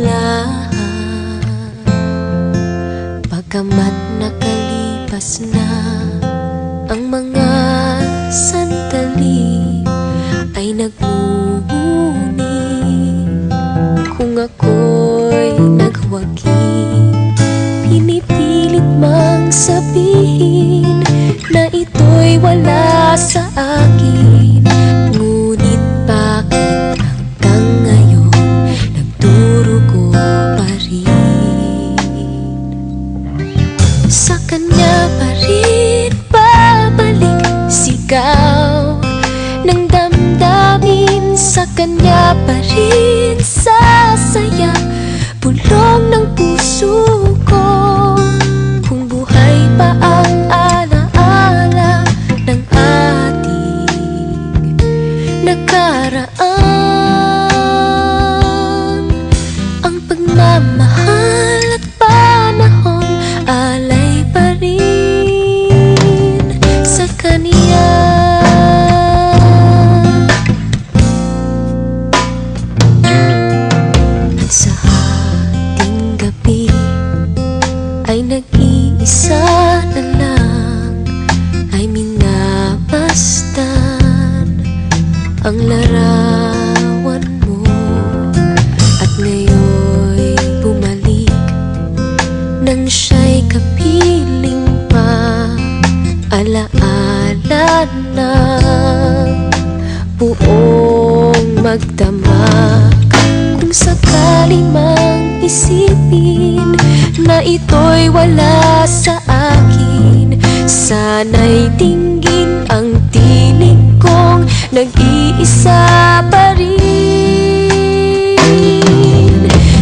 biglaan. Pagkamat nakalipas na ang mga sandali, ay nagmumuni kung ako'y nagwagi. Pinipilit mang sabihin na ito'y wala sa akin, ngunit bakit hanggang ngayon nagdurugo pa rin? Sa kanya pa rin babalik sigaw ng damdamin, sa kanya pa rin sasaya bulong ng puso ko. Kung buhay pa ang alaala ng ating nakaraan, ang pagmamahal at panahon alay pa rin sa kaniya. Sa ating gabi ay nag-iisa na lang, ay minabastan ang larawan mo, at ngayon'y bumalik nang siya'y kapiling pa. Alaala na buong magdamag, kung sakali mang isipin na ito'y wala sa akin, sana'y dinggin ang tinig kong nag-iisa pa rin.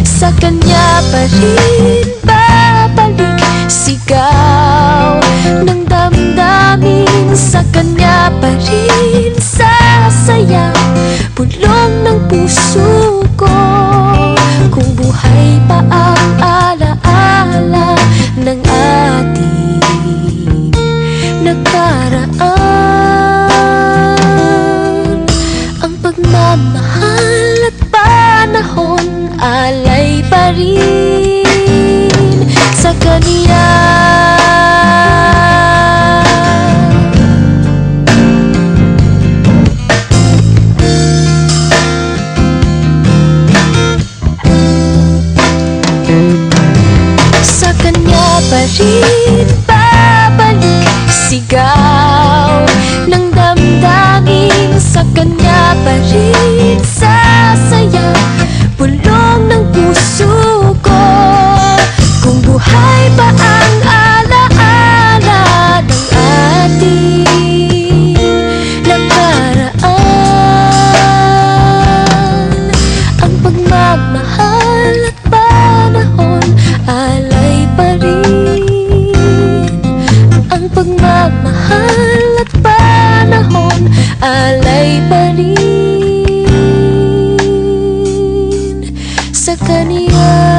Sa kanya pa rin babalik sigaw ng damdamin, sa kanya pa rin sasaya bulong ng puso ko. Kung buhay pa ang alaala ng ating nakaraan, ang pagmamahal at panahon alay pa rin sa kaniya. Sa kanya pa rin babalik sigaw ng damdamin, sa kanya pa rin sasaya bulong ng puso ko. Kung buhay pa ang alaala ng ating nakaraan, ang pagmamahal at panahon alay pa rin. Ang pagmamahal at panahon alay pa rin sa kaniya.